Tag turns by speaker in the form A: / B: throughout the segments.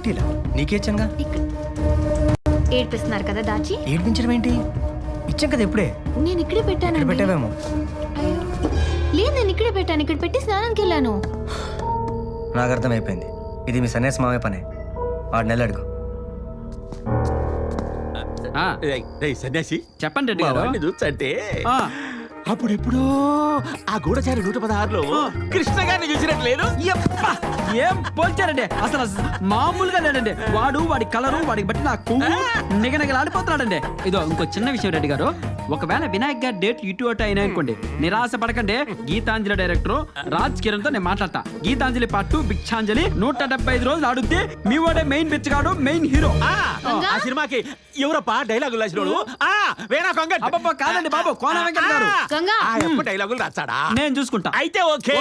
A: పట్టీలా నీకేచ్చంగా?
B: ఏడ్పిస్తున్నారు కదా దాచి.
A: ఏడ్పించడం ఏంటి? ఇచ్చాం కదా ఎప్పుడే.
B: నేను ఇక్కడే పెట్టాను.
A: పెట్టావేమో.
B: లేదు, నేను ఇక్కడే పెట్టాను. ఇక్కడ పెట్టి స్నానానికి వెళ్ళాను.
A: నాకు అర్థమైపోయింది, ఇది మీ సన్యాసి మావే పనే. 6 నెలలు అడుగు.
C: సన్యాసి
D: చెప్పండి రెడ్డి గారు.
C: చూసంటే అప్పుడెప్పుడో ఆ గూఢచారి 116లో కృష్ణ గారిని చూసినట్లేదు.
D: ఏం పోల్చారండి, అసలు మామూలుగా లేడండి. వాడి కలరు వాడికి బట్టి నా కొవ్వు నిగనగలాడిపోతున్నాడండి. ఇదో ఇంకో చిన్న విషయం రెడ్డి గారు, ఒకవేళ వినాయక్ గారి డేట్ ఇటు అటు అయినా అనుకోండి, నిరాశ పడకండి. గీతాంజలి డైరెక్టర్ రాజ్ కిరణ్ తో నేను మాట్లాడతా. గీతాంజలి పార్ట్ 2 బిక్షాంజలి 175 రోజులు ఆడుద్ది. మీ వాడే మెయిన్ బిచ్చగాడు, మెయిన్ హీరో.
C: ఆ సినిమాకి ఎవరప్ప డైలాగులు రాసినోడు?
D: కాదండి బాబు, కోన వెంకట్ గారు.
C: డైలాగులు రాస్తాడా?
D: నేను చూసుకుంటా.
C: అయితే ఓకే.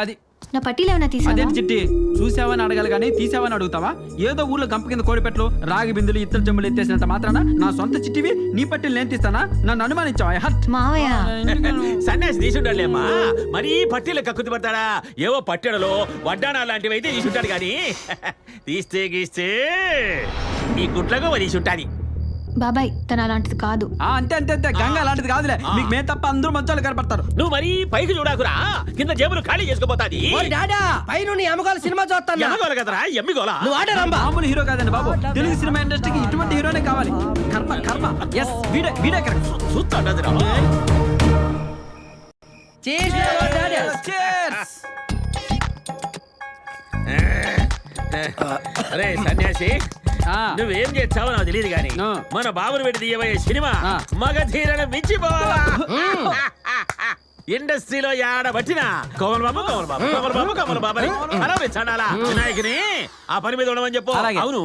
D: అది
B: నా పట్టీలు ఏమైనా తీసావా?
D: అదేంటి చిట్టి, చూసావని అడగాలి కానీ తీసావని అడుగుతావా? ఏదో ఊర్లో గంప కింద కోడిపెట్లు రాగి బిందులు ఇత్తడి చెంబులు ఎత్తేసినంత మాత్రాన నా సొంత చిట్టివి నీ పట్టీలు నేను తీస్తానా? నన్ను అనుమానించావా?
B: మావయ్య
C: సన్యాసి తీసుండాలేమ్మా, మరీ పట్టీలు కక్కుతి పడతాడా? ఏవో పట్టెడలో వడ్డానా లాంటివి అయితే తీసుంటాడు కానీ తీస్తే గీస్తే ఈ గుట్లగా తీసుంటాది.
B: బాబాయ్ తన అలాంటిది కాదు.
D: అంతే అంతే అంతే, గంగ అలాంటిది కాదులే. మీకు మే తప్ప అందరూ మంచోళ్ళు కనపడతారు.
C: నువ్వు మరీ పైకి చూడాకురా, కింద జేబులు ఖాళీ చేసుకోపోతాది.
D: సినిమా చూస్తాను.
C: ఎమ్మగోల కదరా, ఎమ్మిగోల.
D: మామూలు హీరో కాదండి బాబు, తెలుగు సినిమా ఇండస్ట్రీకి ఇటువంటి హీరోనే కావాలి. కర్మ కర్మ. ఎస్, వీడే కరెక్ట్.
C: చూస్తాడు. అరే సన్యాసి, నువ్వేం చేస్తావో నాకు తెలియదు గాని మన బాబుని పెట్టి తీయబోయే సినిమా మగధీరను మించిపోవాలా? ఇండస్ట్రీలో ఆడబట్టిన కోమల్ బాబు వినాయకుని ఆ పని మీద ఉండమని చెప్పు. అవును,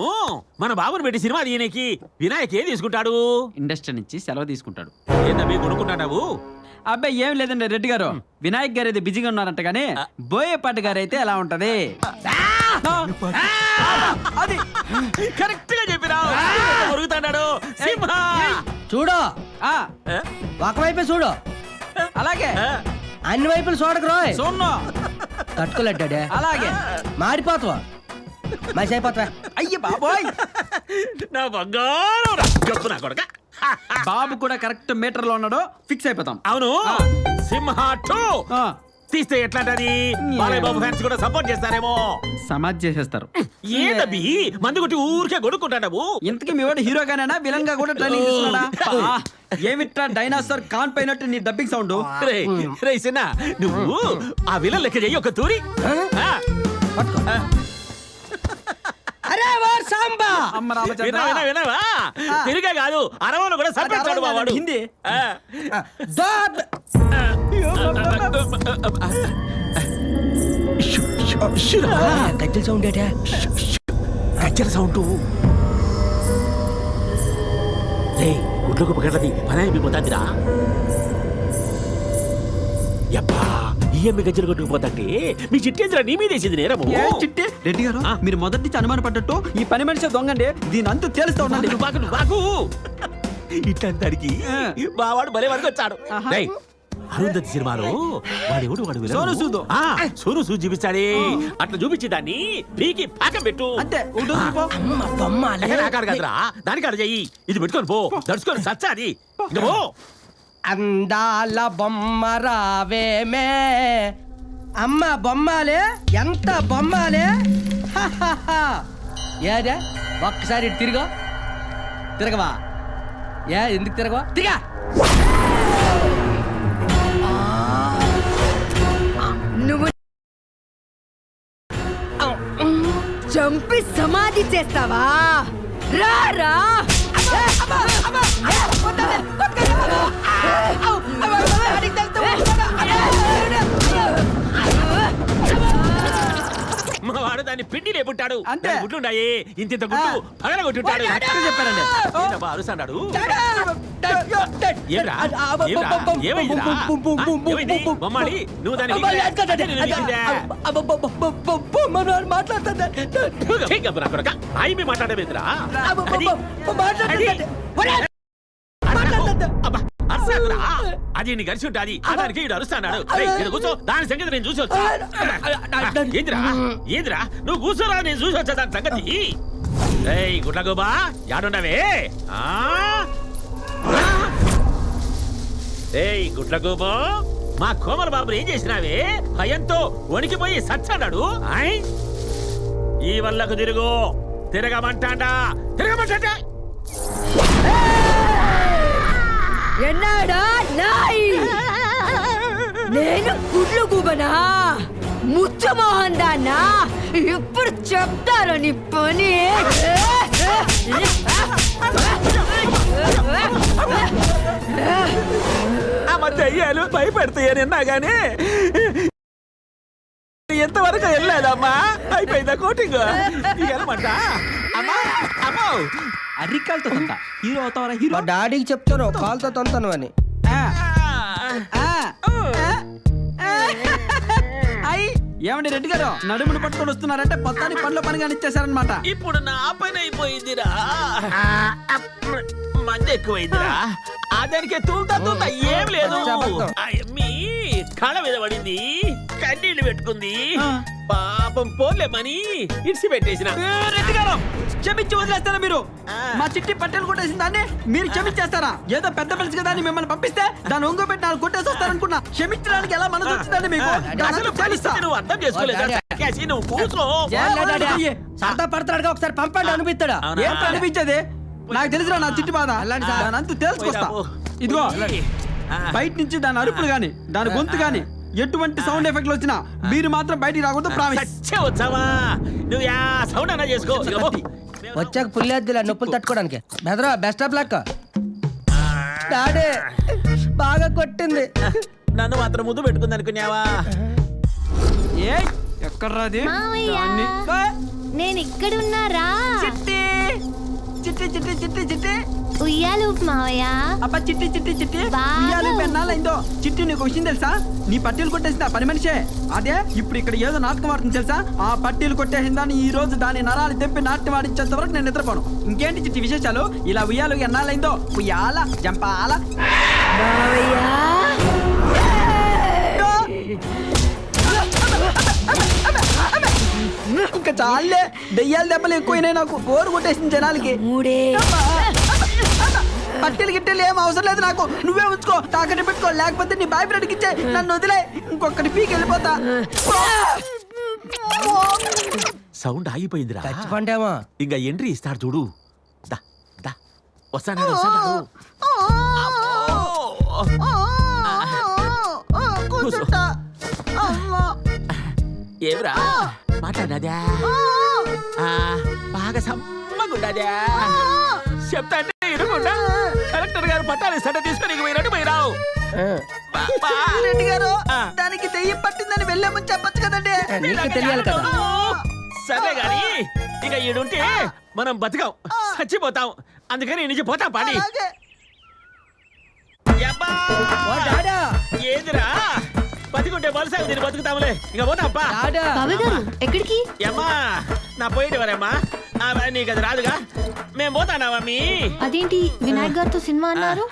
C: మన బాబుని పెట్టి సినిమా తీయనికి వినాయక్ ఏం తీసుకుంటాడు?
D: ఇండస్ట్రీ నుంచి సెలవు తీసుకుంటాడు.
C: ఏందబ్బి కొనుక్కుంటావు?
D: అబ్బాయి ఏం లేదండి రెడ్డి గారు, వినాయక్ గారు అయితే బిజీగా ఉన్నారంట గానీ బోయేపాటి గారు అయితే ఎలా ఉంటది?
C: అది కరెక్ట్ గా చెప్పినా కొరుకుతాడు.
E: చూడు, ఒకవైపే చూడు,
D: అలాగే
E: అన్ని వైపులు చూడకు రోయ్.
D: చూడను,
E: తట్టుకోలేడ్డాడే.
D: అలాగే
E: మారిపోతావా, మనిషి అయిపోతావా?
D: అయ్యి బాబోయ్,
C: నా బంగారం చెప్పు నా కొడక.
D: బాబు కూడా కరెక్ట్ మీటర్ లో ఉన్నాడు, ఫిక్స్ అయిపోతాం.
C: అవును, సింహ 2 తీస్తే ఎట్లాంటది? బాలయ్య బాబు ఫ్యాన్స్ కూడా సపోర్ట్ చేస్తారేమో.
D: సమాజ్ చేసేస్తారు.
C: ఏంటబ్బి మందు కొట్టి ఊరికే కొడుకుంటావు?
D: ఇంతకీ మీ వాడు హీరోగానేనా విలన్ గా కూడా ట్రైనింగ్ తీసుకున్నాడా? ఏమిట్రా డైనాసర్ కాన్ పైనట్టు నీ డబ్బింగ్ సౌండ్.
C: రే సిన్న, నువ్వు ఆ విలన్ లెక్క చెయ్యి ఒక తూరి.
E: అరే వార్ సాంబా,
C: వినవా? తిరిగే కాదు, అరవను కూడా సపరేట్ వాడు.
D: హిందీ
E: గజ్జల సౌండ్ ఏటా?
C: గజ్జల సౌండ్. గుడ్ల గొప్ప గడ్డది పనాయిపోతాదిరా. యబ్బా, ఈ అమ్మి గజ్జలు కొట్టుకుపోతాంటే మీ చిట్టేంద్ర నీ మీదేసింది నేరము.
D: చిట్టే రెడ్డి గారు, మీరు మొదటి నుంచి అనుమాన పడ్డట్టు ఈ పని మనిషి దొంగండి. దీని అంతా తెలుస్తా ఉండండి.
C: బాగు ఇట్లాంటికి బావాడు భలే వరకు వచ్చాడు. అరుంధతి సినిమాలో వాడు సోను సూద్ చూపిస్తాడే, అట్లా చూపించి దాన్ని పీకి పాకం పెట్టు.
D: అంతే.
C: కదరా, దానికి అడ చెయ్యి. ఇది పెట్టుకొని పో, దడుచుకొని సచ్చాది.
E: అందాల బొమ్మ రావేమే, అమ్మ బొమ్మాలే, ఎంత బొమ్మాలే. ఏదే ఒక్కసారి తిరగవా? ఎందుకు తిరగవా? తిరగా.
F: నువ్వు చంపి సమాధి చేస్తావా? రారా
C: మా వాడు దాన్ని పిండి లేపుంటాడు.
D: అంతే.
C: గుడ్లుండాయి, ఇంత గుడ్లు పగల కొట్టుంటాడు.
D: చెప్పారండి.
C: అరుస్తాడు. బొమ్మాలి, నువ్వు దాన్ని మాట్లాడమేంద్రా? అరసాకురా. అది నీ కలిసి ఉంటుంది దానికి ఈడు అరుస్తాడు. కూర్చో, దాని సంగతి నేను చూసి వచ్చా. ఏంద్రా నువ్వు కూర్చోరా, నేను చూసి వచ్చా దాని సంగతి. ఏయ్ గుడ్లగోబా యాడున్నావే? ఏయ్ గుడ్లగోబా, మా కోమల బాబుని ఏం చేసినావే? భయంతో వణికిపోయి సచ్చాడాడు. ఈ వల్లకు తిరగమంటాడా?
F: ఎన్నాడా నాయ్ నేను గుడ్లు గుబనా ముచ్చమోహన్ దాన్నా ఇప్పుడు చెప్తారు నీ పని.
C: దయ్యాలు భయపెడతాయనిన్నా గానీ ఎంతవరకు వెళ్ళలేదమ్మా. అయిపోయిందా కోటింగ్? వెళ్ళమంటా అమ్మా. అమ్మో
D: అరికాలతో తంత హీరో అవుతావరా హీరో?
E: మా డాడీకి చెప్తాను కాల్తో తొంతాను అని.
D: ఏమండి రెడ్డి గారు, నడుమును పట్టుకొని వస్తున్నారంటే మొత్తానికి పనిలో పని కానిచ్చేసారనమాట.
C: ఇప్పుడు నా పని అయిపోయిందిరా. మంది ఎక్కువైందిరా. అదానికి తూలుతా ఏం లేదు. మీ కళ మీద పడింది, కన్నీళ్లు పెట్టుకుంది. పాపం పోలేమని ఇడిసి పెట్టేసిన.
D: రెడ్డి గారు క్షమించి వదిలేస్తారా మీరు? మా చిట్టి పట్టెలు కొట్టేసిన దాన్ని మీరు క్షమించేస్తారా? ఏదో పెద్ద మనిషి కదా అని మిమ్మల్ని పంపిస్తే దాన్ని ఒంగో పెట్టి నాకు కొట్టేసి వస్తారనుకున్నా. క్షమించడానికి ఎలా మనసు వచ్చిందండి మీకు?
C: అసలు పరిస్థితి నువ్వు అర్థం చేసుకోలేదా? నువ్వు కూర్చో.
E: సరదా పడతాడుగా, ఒకసారి పంపండి అనిపిస్తాడా?
D: ఏంటో అనిపించేది? నాకు తెలుసురా నా చిట్టి బాధ. దాని అంతు తెలుసుకొస్తా. ఇదిగో బయట నుంచి దాని అరుపులు గాని దాని గొంతు గాని ఎటువంటి సౌండ్ ఎఫెక్ట్లు వచ్చినా మీరు మాత్రం బయటికి రాకూడదు. ప్రామిస్.
C: వచ్చావా నువ్వు? యా సౌండ్ అన్నా చేసుకో.
E: వచ్చాక పుల్లేద్దులే నొప్పులు తట్టుకోవడానికి. బెదరా బెస్ట్ ఆఫ్ లక్. డాడీ బాగా కొట్టింది.
C: నన్ను మాత్రం ముద్దు పెట్టుకుంది అనుకున్నావా?
D: ఏ ఎక్కడ్రాది?
B: మావయ్య నేను ఇక్కడ ఉన్నారా?
D: చిట్టి చిట్టి చిట్టి చిట్టి చిట్టి
B: ఉయ్యాలు మావయ్య.
D: అబ్బా చిట్టి చిట్టి చిట్టి
B: బాగా.
D: ఉయ్యాలు పెన్నాలైందో. చిట్టి నీకు విషయం తెలుసా? నీ పట్టీలు కొట్టేసిందా పని మనిషే? అదే ఇప్పుడు ఇక్కడ ఏదో నాటకం ఆడుతుంది తెలుసా? ఆ పట్టీలు కొట్టేసిందని ఈ రోజు దాని నరాలు తెంపి నాట్యం ఆడించేంత వరకు నేను నిద్రపోను. ఇంకేంటి చిట్టి విశేషాలు? ఇలా ఉయ్యాలు ఎన్నాలైందో. ఉయ్యాల జంపాల ఇంకా చాలే. దెయ్యాల దెబ్బలు ఎక్కువైనాయి నాకు. బోరు కొట్టేసింది జనాలకి. పట్టెలు గిట్టెలు ఏం అవసరం లేదు నాకు. నువ్వే ఉంచుకో, తాకట్టు పెట్టుకో. లేకపోతే నీ బాయ్ ఫ్రెండ్కి ఇచ్చే, నన్ను వదిలే. ఇంకొకటి పీకి వెళ్ళిపోతా.
C: సౌండ్ ఆగిపోయిందిరా.
E: చచ్చిపోండేమో.
C: ఇంకా ఎంట్రీ ఇస్తాడు చూడు. దా దా వస్తాడు. ఏమిరా మాట్లాడినదా? బాగా సమ్మగుండదా? చెప్తా అంటే ఇరుకుండా కలెక్టర్ గారు పట్టాలి సట తీసుకొని పోయినట్టు పోయిరావు.
D: రెడ్డి గారు దానికి దెయ్యం పట్టిందని వెళ్ళామని చెప్పొచ్చు కదండి.
E: నీకు తెలియాలి కదా.
C: సరే గాని ఇక ఈడుంటే మనం బతకాం, చచ్చిపోతాం. అందుకని నుంచి పోతాం పాడి. ఏందిరా బతికుంటే బలసాగు దీన్ని బతుకుతాములే. ఇక పోతాంపా.
B: బాబాయ్ గారు ఎక్కడికి?
C: ఏమ్మా నా పోయేటివారేమ్మా, నీకు అది రాదుగా. మేము పోతానావా మీ?
B: అదేంటి వినాయక్ గారితో సినిమా అన్నారు?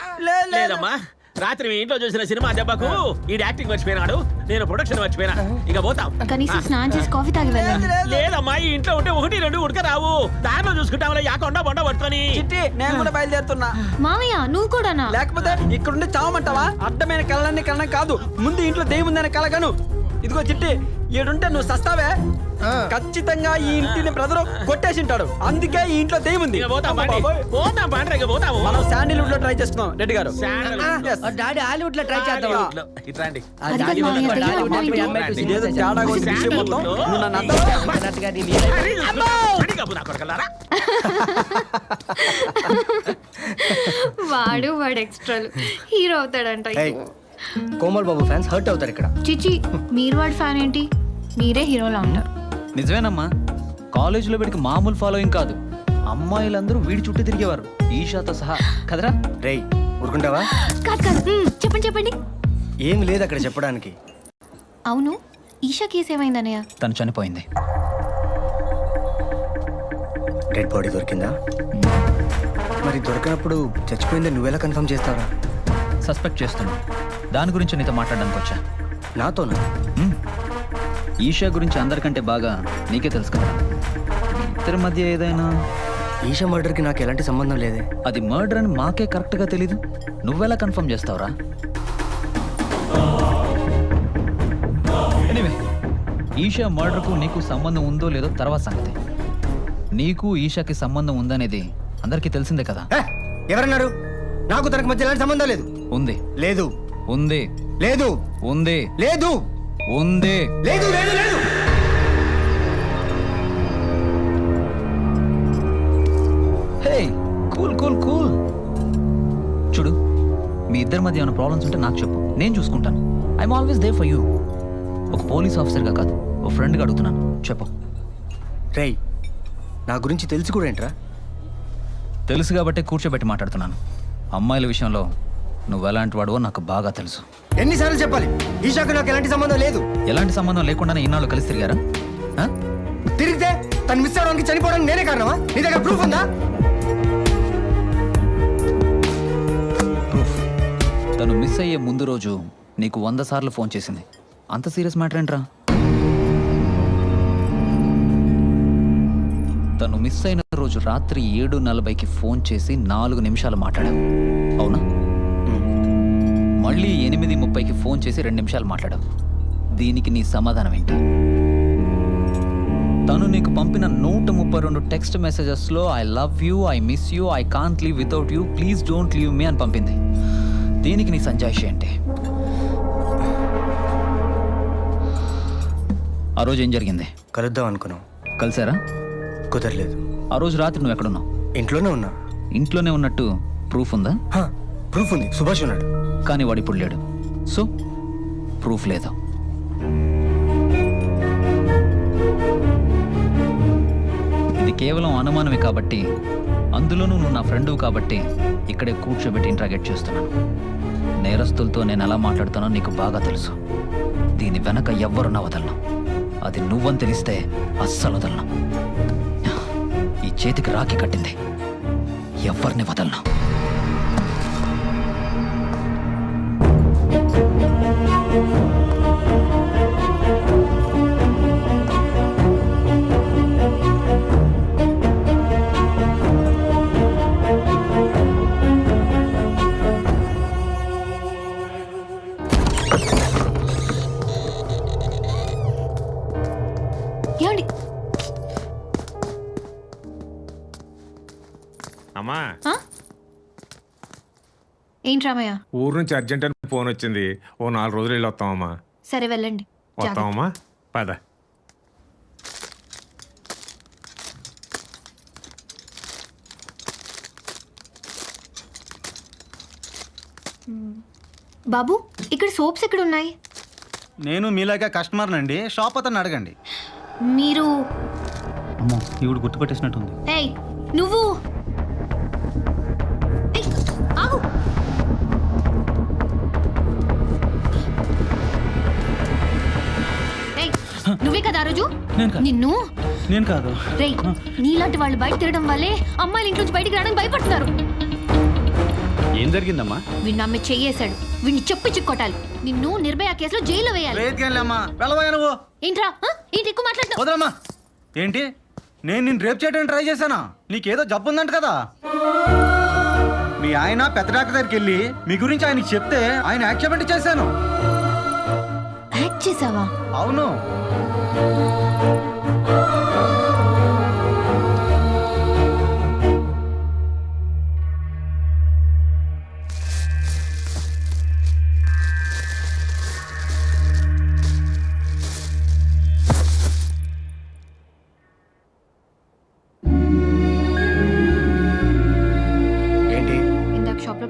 C: లేదమ్మా, రాత్రి మీ ఇంట్లో చూసిన సినిమా దెబ్బకు ఈ యాక్టింగ్ మర్చిపోయినాడు, నేను ప్రొడక్షన్ మర్చిపోయినా. ఇక పోతాం.
B: కనీసం స్నానం చేసి కాఫీ తాగి వెళ్ళండి.
C: లేదమ్మా, ఈ ఇంట్లో ఉంటే 1, 2 ఉడక రావు. దారిలో చూసుకుంటాం యాకొండ బొండ పట్టుకొని.
D: చిట్టి నేను కూడా బయలుదేరుతున్నా.
B: మామయ్య నువ్వు కూడానా?
D: లేకపోతే ఇక్కడుండి చావమంటావా? అడ్డమైన కళలన్నీ కలనం కాదు, ముందు ఇంట్లో దెయ్యం ఉందని కలగను. ఇదిగో చిట్టి, ఈడుంటే నువ్వు సస్తావే. ఖచ్చితంగా ఈ ఇంటిని బ్రదరు కొట్టేసింటాడు, అందుకే ఈ ఇంట్లో దెయ్యం ఉంది. మనం శాండిల్వుడ్ లో ట్రై చేస్తున్నాం రెడ్డి గారు.
E: డాడీ హాలీవుడ్ లో ట్రై చేద్దాం.
D: ఇదేదో తేడాగా ఉంది విషయం మొత్తం. నువ్వు నన్ను అర్థం
B: వాడు ఎక్స్ట్రాలు హీరో అవుతాడంట.
A: కోమల్ బాబు ఫ్యాన్స్ హర్ట్ అవుతారు ఇక్కడ.
B: చిచి మీరు వాడి ఫ్యాన్ ఏంటి? మీరే హీరోలా ఉంటారు.
G: నిజమేనమ్మా, కాలేజీలో వీడికి మామూలు ఫాలోయింగ్ కాదు. అమ్మాయిలందరూ వీడి చుట్టూ తిరిగేవారు, ఈషాతో సహా. కదరా?
A: రేయ్ ఊరుకుంటావా?
B: కాదు చెప్పండి.
A: ఏమి లేదు అక్కడ చెప్పడానికి.
B: అవును, ఈషా కేసు ఏమైందన్నయ్య?
G: తను చనిపోయింది.
A: డెడ్ బాడీ దొరికిందా? మరి దొరికినప్పుడు చచ్చిపోయింది నువ్వెలా కన్ఫర్మ్ చేస్తావా?
G: సస్పెక్ట్ చేస్తున్నావు. దాని గురించి నీతో మాట్లాడడానికి వచ్చా.
A: నాతోనా?
G: హ్మ్. ఈషా గురించి అందరికంటే బాగా నీకే తెలుసు కదా. మీ ఇద్దరి మధ్య ఏదైనా
A: ఈషా మర్డర్కి నాకు ఎలాంటి సంబంధం లేదే.
G: అది మర్డర్ అని మాకే కరెక్ట్గా తెలీదు. నువ్వెలా కన్ఫర్మ్ చేస్తావురా? ఎనీవే, ఈషా మర్డర్కు నీకు సంబంధం ఉందో లేదో తర్వాత సంగతి. నీకు ఈషాకి సంబంధం ఉందనేది అందరికీ తెలిసిందే కదా.
A: ఎవరన్నారు? నాకు తనకు మధ్య ఎలాంటి సంబంధం లేదు.
G: ఉంది.
A: లేదు.
G: ఉంది.
A: లేదు.
G: ఉంది.
A: లేదు.
G: ఉంది.
A: లేదు. లేదు. లేదు.
G: హే, కూల్ కూల్ కూల్. చూడు, మీ ఇద్దరి మధ్య ఏమైనా ప్రాబ్లమ్స్ ఉంటే నాకు చెప్పు, నేను చూసుకుంటాను. I'm always there for you. ఒక పోలీస్ ఆఫీసర్గా కాదు, ఒక ఫ్రెండ్గా అడుగుతున్నాను, చెప్పు.
A: రేయ్, నా గురించి తెలిసి కూడా ఏంట్రా?
G: తెలుసు కాబట్టే కూర్చోబెట్టి మాట్లాడుతున్నాను. అమ్మాయిల విషయంలో నువ్వు ఎలాంటి వాడువో నాకు బాగా తెలుసు.
A: ఎన్నిసార్లు చెప్పాలి? ఈషాకు నాకు ఎలాంటి సంబంధం లేదు.
G: ఎలాంటి సంబంధం లేకుండానే ఇన్నాళ్ళు కలిసి తిరిగారా?
A: తిరిగితే తను మిస్ అవడానికి చనిపోవడానికి నేనే కారణమా? నీ దగ్గర ప్రూఫ్ ఉందా?
G: ప్రూఫ్? తను మిస్ అయ్యే ముందు రోజు నీకు 100 సార్లు ఫోన్ చేసింది. అంత సీరియస్ మ్యాటర్ ఏంట్రా? తను మిస్ అయిన రోజు రాత్రి 7:40కి ఫోన్ చేసి 4 నిమిషాలు మాట్లాడావు, అవునా? మళ్ళీ 8:30కి ఫోన్ చేసి 2 నిమిషాలు మాట్లాడావు. దీనికి నీ సమాధానం ఏంటి? తను నీకు పంపిన 132 టెక్స్ట్ మెసేజెస్లో I love you, I miss you, I can't leave without you, please don't leave me అని పంపింది. దీనికి నీ సంజాయిషి ఏంటి? ఆ రోజు ఏం జరిగింది?
A: కలుద్దాం అనుకున్నాం,
G: కలిసారా?
A: కుదరలేదు.
G: ఆ రోజు రాత్రి నువ్వు ఎక్కడున్నావు?
A: ఇంట్లోనే ఉన్నా.
G: ఇంట్లోనే ఉన్నట్టు ప్రూఫ్ ఉందా?
A: ప్రూఫ్ ఉంది, సుభాష్ ఉన్నాడు.
G: కానీ వాడు ఇప్పుడు లేడు, సో ప్రూఫ్ లేదా? ఇది కేవలం అనుమానమే కాబట్టి, అందులోనూ నువ్వు నా ఫ్రెండు కాబట్టి ఇక్కడే కూర్చోబెట్టి ఇంట్రాగేట్ చేస్తున్నాను. నేరస్తులతో నేను ఎలా మాట్లాడుతానో నీకు బాగా తెలుసు. దీని వెనక ఎవ్వరున్నా వదలను. అది నువ్వని తెలిస్తే అస్సలు వదలను. ఈ చేతికి రాఖీ కట్టింది, ఎవరిని వదలను.
B: ఏమండి?
H: అమ్మా,
B: ఏంటి రామయ్య?
H: ఊరు నుంచి అర్జెంట్ అని ఫోన్ వచ్చింది. ఓ 4 రోజులు వెళ్ళి వస్తామమ్మా.
B: సరే వెళ్ళండి.
H: వస్తామమ్మా, పద.
B: బాబు, ఇక్కడ సోప్స్ ఎక్కడ ఉన్నాయి?
I: నేను మీలాగా కస్టమర్ నండి, షాప్ అతను అడగండి.
B: మీరు
I: అమ్మో, ఈవిడ గుర్తుపట్టేసినట్టుంది.
B: ఏయ్, నువ్వు ఏయ్, ఆగు. ఏయ్, నువ్వే కదా ఆ రోజు? నిన్ను
I: నేను కాదు.
B: రేయ్, నీలాంటి వాళ్ళు బయట తిరగడం వల్లే అమ్మాయిలు ఇంట్లో నుంచి బయటికి రావడానికి భయపడుతున్నారు.
I: ఏం జరిగిందమ్మా?
B: వీడిని అమ్మాయి చెయ్యేశాడు. వీడిని చెప్పి చిక్కొట్టాలి. నిన్ను నిర్భయ కేసులో జైల్లో వేయాలి.
I: లేదమ్మా, వెళ్ళవా నువ్వు?
B: ఏంట్రా ఏంటి ఎక్కువ మాట్లాడుతున్నావు?
I: వదలమ్మా. ఏంటి, నేను నిన్ను రేప్ చేయడానికి ట్రై చేశానా? నీకేదో జబ్బు ఉందంట కదా. మీ ఆయన పెద్ద డాక్టర్ దగ్గరికి వెళ్ళి మీ గురించి ఆయనకి చెప్తే ఆయన యాక్సెప్ట్ చేశాను.
B: యాక్ట్ చేసావా?
I: అవును.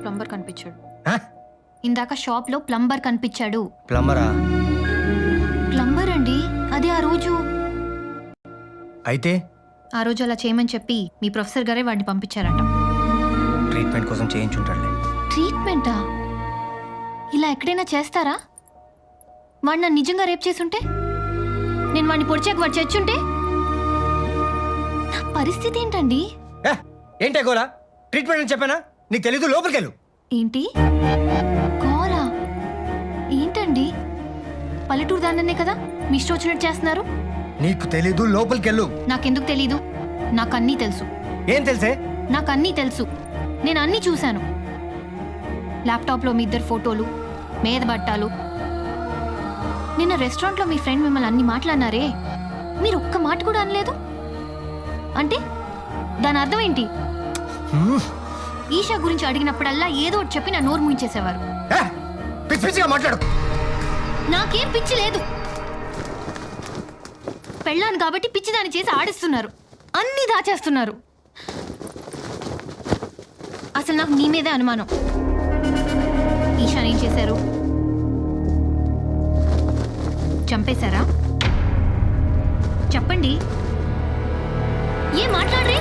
B: ప్లంబర్ కనిపించాడు. ఇందాక షాప్ లో ప్లంబర్ కనిపించాడు.
A: ప్లంబరా?
B: ప్లంబర్ అండి, అదే ఆ రోజు.
A: అయితే
B: ఆ రోజు అలా చేయమని చెప్పి మీ ప్రొఫెసర్ గారే వాడిని పంపించారట.
A: ట్రీట్మెంట్ కోసం చేయించుంటాడులే.
B: ట్రీట్మెంటా? ఇలా ఎక్కడైనా చేస్తారా? వాడు నన్ను నిజంగా రేప్ చేసుంటే, నేను వాడిని పొడిచాక వాడు చచ్చుంటే నా పరిస్థితి ఏంటండి?
A: ఏంటే గోలా? ట్రీట్మెంట్ అని చెప్పానా? నీకు తెలీదు, లోపలికి వెళ్ళు.
B: ఏంటి? పల్లెటూరు దాన్ననే కదా మీ ఇష్టం వచ్చినట్టు చేస్తున్నారు.
A: నీకు తెలీదు, లోపలికెళ్ళు.
B: నాకెందుకు తెలీదు? నాకన్నీ తెలుసు.
A: ఏం తెలుసే?
B: నాకన్నీ తెలుసు. నేను అన్నీ చూశాను. ల్యాప్టాప్లో మీ ఇద్దరు ఫోటోలు, మీద బట్టాలు. నిన్న రెస్టారెంట్లో మీ ఫ్రెండ్ మిమ్మల్ని అన్ని మాట్లాడినారే, మీరు ఒక్క మాట కూడా అనలేదు. అంటే దాని అర్థం ఏంటి? ఈషా గురించి అడిగినప్పుడల్లా ఏదో ఒకటి చెప్పి నా నోరు ముయించేసేవారు.
A: పిచ్చి పిచ్చిగా మాట్లాడు.
B: నాకేం పిచ్చి లేదు. పెళ్ళాను కాబట్టి పిచ్చిదాన్ని చేసి ఆడిస్తున్నారు, అన్నీ దాచేస్తున్నారు. అసలు నాకు నీ మీదే అనుమానం. ఈషాని ఏం చేశారు? చంపేశారా? చెప్పండి. ఏం మాట్లాడరే?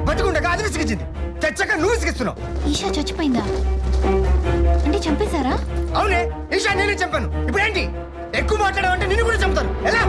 A: బతుకుండగా అది విసిగించింది, తెచ్చక నువ్వు విసిగిస్తున్నావు.
B: ఈషా చచ్చిపోయిందా? అంటే చంపేశారా?
A: అవునే, ఈషా నేనే చంపాను. ఇప్పుడు ఏంటి? ఎక్కువ మాట్లాడావంటే నిన్ను కూడా చంపుతాను. ఎలా?